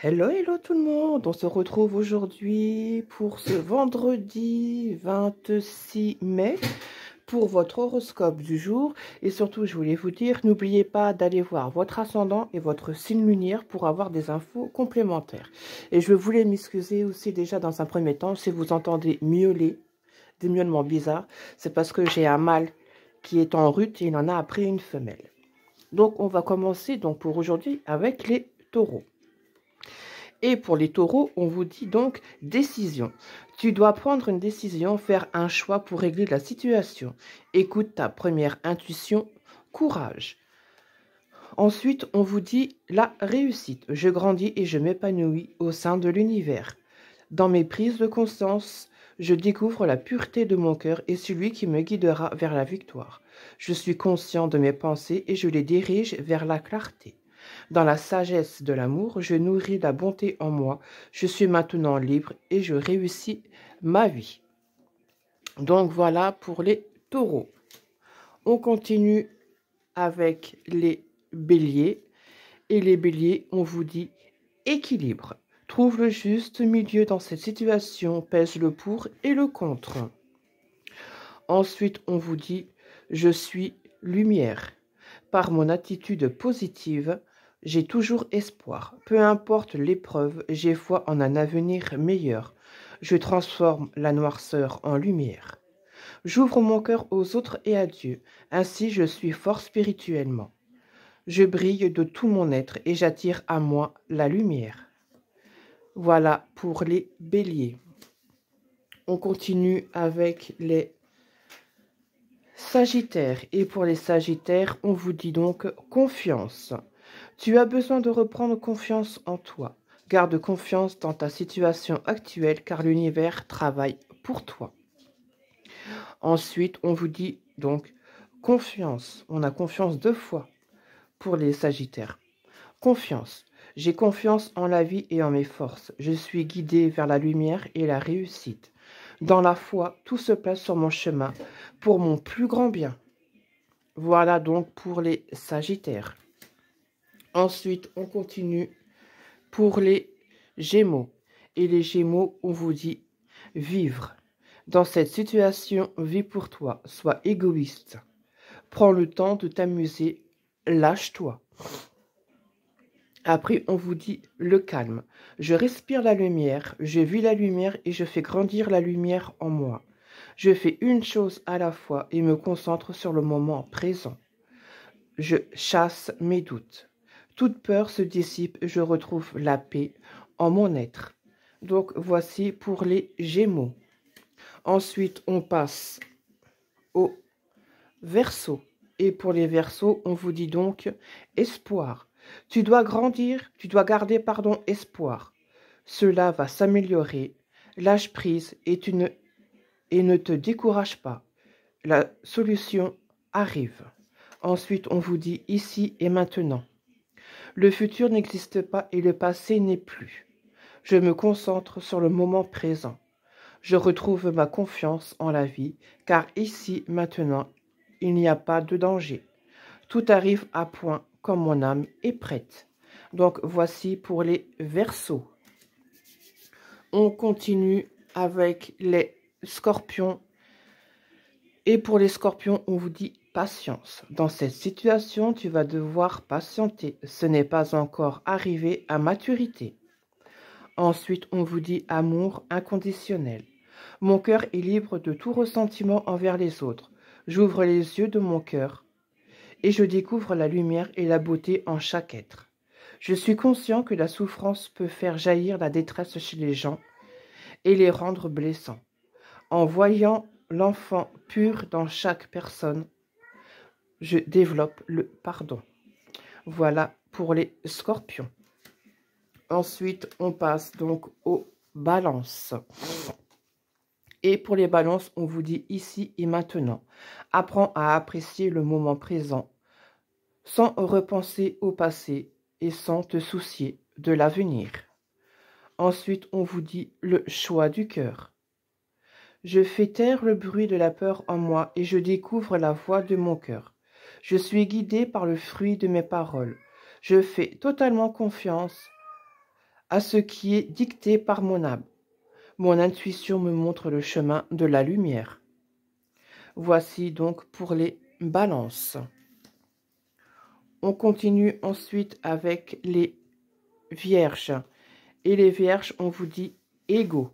Hello, hello tout le monde. On se retrouve aujourd'hui pour ce vendredi 26 mai pour votre horoscope du jour. Et surtout, je voulais vous dire, n'oubliez pas d'aller voir votre ascendant et votre signe lunaire pour avoir des infos complémentaires. Et je voulais m'excuser aussi déjà dans un premier temps si vous entendez miauler, des miaulements bizarres. C'est parce que j'ai un mâle qui est en rut et il en a appris une femelle. Donc, on va commencer donc pour aujourd'hui avec les taureaux. Et pour les taureaux, on vous dit donc décision. Tu dois prendre une décision, faire un choix pour régler la situation. Écoute ta première intuition, courage. Ensuite, on vous dit la réussite. Je grandis et je m'épanouis au sein de l'univers. Dans mes prises de conscience, je découvre la pureté de mon cœur et celui qui me guidera vers la victoire. Je suis conscient de mes pensées et je les dirige vers la clarté. Dans la sagesse de l'amour, je nourris la bonté en moi. Je suis maintenant libre et je réussis ma vie. Donc voilà pour les taureaux. On continue avec les béliers. Et les béliers, on vous dit équilibre. Trouve le juste milieu dans cette situation, pèse le pour et le contre. Ensuite, on vous dit je suis lumière. Par mon attitude positive, j'ai toujours espoir. Peu importe l'épreuve, j'ai foi en un avenir meilleur. Je transforme la noirceur en lumière. J'ouvre mon cœur aux autres et à Dieu. Ainsi, je suis fort spirituellement. Je brille de tout mon être et j'attire à moi la lumière. Voilà pour les béliers. On continue avec les sagittaires. Et pour les sagittaires, on vous dit donc confiance. Tu as besoin de reprendre confiance en toi. Garde confiance dans ta situation actuelle car l'univers travaille pour toi. Ensuite, on vous dit donc confiance. On a confiance deux fois pour les sagittaires. Confiance. J'ai confiance en la vie et en mes forces. Je suis guidé vers la lumière et la réussite. Dans la foi, tout se place sur mon chemin pour mon plus grand bien. Voilà donc pour les sagittaires. Ensuite, on continue pour les Gémeaux. Et les Gémeaux, on vous dit vivre. Dans cette situation, vis pour toi, sois égoïste. Prends le temps de t'amuser, lâche-toi. Après, on vous dit le calme. Je respire la lumière, je vis la lumière et je fais grandir la lumière en moi. Je fais une chose à la fois et me concentre sur le moment présent. Je chasse mes doutes. Toute peur se dissipe et je retrouve la paix en mon être. Donc, voici pour les Gémeaux. Ensuite, on passe au Verseau. Et pour les Verseaux, on vous dit donc espoir. Tu dois grandir, tu dois garder, espoir. Cela va s'améliorer. Lâche prise et ne te décourage pas. La solution arrive. Ensuite, on vous dit ici et maintenant. Le futur n'existe pas et le passé n'est plus. Je me concentre sur le moment présent. Je retrouve ma confiance en la vie, car ici, maintenant, il n'y a pas de danger. Tout arrive à point comme mon âme est prête. Donc, voici pour les Verseaux. On continue avec les Scorpions. Et pour les Scorpions, on vous dit patience. Dans cette situation, tu vas devoir patienter. Ce n'est pas encore arrivé à maturité. Ensuite, on vous dit amour inconditionnel. Mon cœur est libre de tout ressentiment envers les autres. J'ouvre les yeux de mon cœur et je découvre la lumière et la beauté en chaque être. Je suis conscient que la souffrance peut faire jaillir la détresse chez les gens et les rendre blessants. En voyant l'enfant pur dans chaque personne, je développe le pardon. Voilà pour les Scorpions. Ensuite, on passe donc aux balances. Et pour les balances, on vous dit ici et maintenant. Apprends à apprécier le moment présent sans repenser au passé et sans te soucier de l'avenir. Ensuite, on vous dit le choix du cœur. Je fais taire le bruit de la peur en moi et je découvre la voix de mon cœur. Je suis guidé par le fruit de mes paroles. Je fais totalement confiance à ce qui est dicté par mon âme. Mon intuition me montre le chemin de la lumière. Voici donc pour les balances. On continue ensuite avec les vierges. Et les vierges, on vous dit égaux.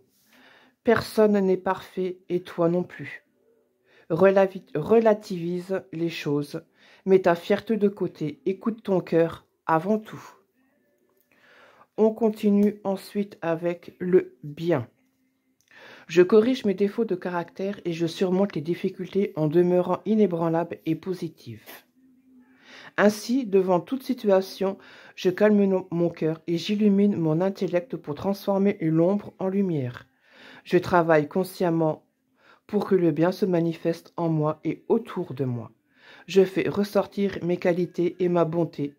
Personne n'est parfait et toi non plus. Relativise les choses, mets ta fierté de côté, écoute ton cœur avant tout. On continue ensuite avec le bien. Je corrige mes défauts de caractère et je surmonte les difficultés en demeurant inébranlable et positive. Ainsi, devant toute situation, je calme mon cœur et j'illumine mon intellect pour transformer l'ombre en lumière. Je travaille consciemment pour que le bien se manifeste en moi et autour de moi. Je fais ressortir mes qualités et ma bonté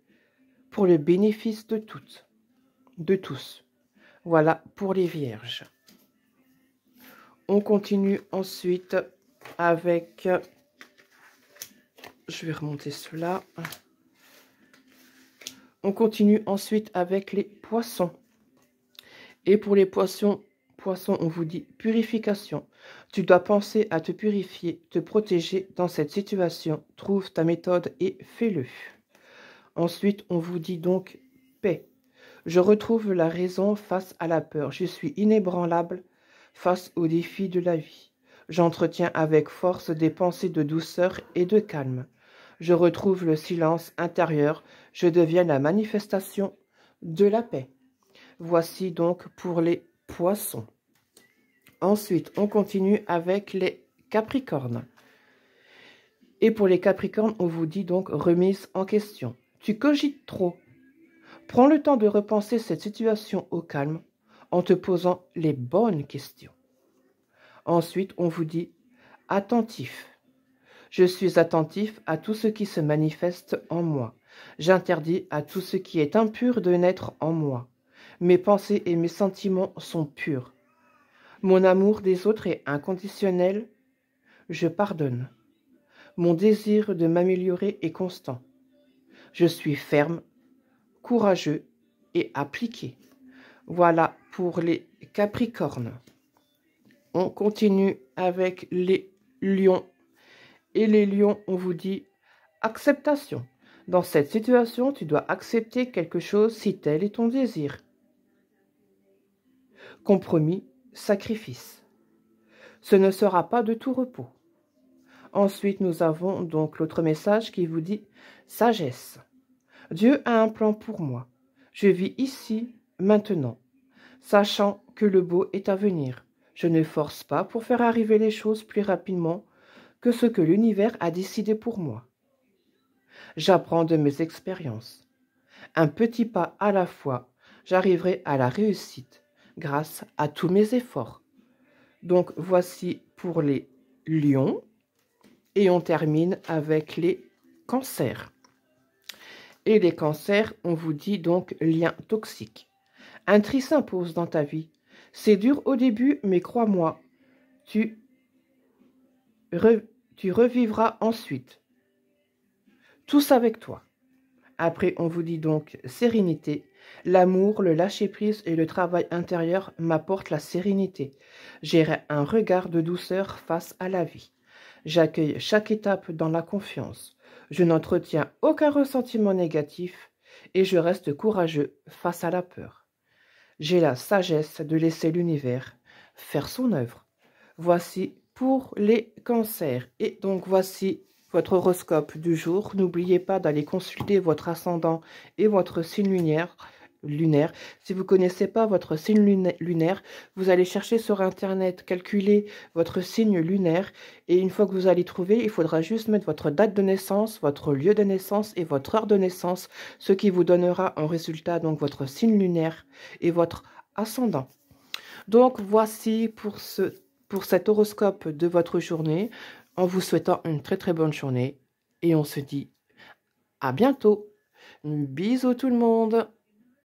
pour le bénéfice de tous. Voilà pour les vierges. On continue ensuite avec... Je vais remonter cela. On continue ensuite avec les poissons. Et pour les poissons, on vous dit purification. Tu dois penser à te purifier, te protéger dans cette situation. Trouve ta méthode et fais-le. Ensuite, on vous dit donc paix. Je retrouve la raison face à la peur. Je suis inébranlable face aux défis de la vie. J'entretiens avec force des pensées de douceur et de calme. Je retrouve le silence intérieur. Je deviens la manifestation de la paix. Voici donc pour les poissons. Ensuite, on continue avec les capricornes. Et pour les capricornes, on vous dit donc remise en question. Tu cogites trop. Prends le temps de repenser cette situation au calme en te posant les bonnes questions. Ensuite, on vous dit attentif. Je suis attentif à tout ce qui se manifeste en moi. J'interdis à tout ce qui est impur de naître en moi. Mes pensées et mes sentiments sont purs. Mon amour des autres est inconditionnel. Je pardonne. Mon désir de m'améliorer est constant. Je suis ferme, courageux et appliqué. Voilà pour les Capricornes. On continue avec les lions. Et les lions, on vous dit acceptation. Dans cette situation, tu dois accepter quelque chose si tel est ton désir. Compromis, sacrifice. Ce ne sera pas de tout repos. Ensuite, nous avons donc l'autre message qui vous dit sagesse. Dieu a un plan pour moi. Je vis ici, maintenant, sachant que le beau est à venir. Je ne force pas pour faire arriver les choses plus rapidement que ce que l'univers a décidé pour moi. J'apprends de mes expériences. Un petit pas à la fois, j'arriverai à la réussite grâce à tous mes efforts. Donc voici pour les lions et on termine avec les cancers. Et les cancers, on vous dit donc lien toxique. Un tri s'impose dans ta vie. C'est dur au début, mais crois-moi, tu revivras ensuite. Tous avec toi. Après, on vous dit donc sérénité. L'amour, le lâcher-prise et le travail intérieur m'apportent la sérénité. J'ai un regard de douceur face à la vie. J'accueille chaque étape dans la confiance. Je n'entretiens aucun ressentiment négatif et je reste courageux face à la peur. J'ai la sagesse de laisser l'univers faire son œuvre. Voici pour les cancers. Et donc voici votre horoscope du jour. N'oubliez pas d'aller consulter votre ascendant et votre signe lunaire. Si vous ne connaissez pas votre signe lunaire, vous allez chercher sur Internet, calculer votre signe lunaire. Et une fois que vous allez trouver, il faudra juste mettre votre date de naissance, votre lieu de naissance et votre heure de naissance, ce qui vous donnera en résultat donc votre signe lunaire et votre ascendant. Donc voici pour cet horoscope de votre journée, en vous souhaitant une très très bonne journée. Et on se dit à bientôt. Bisous tout le monde.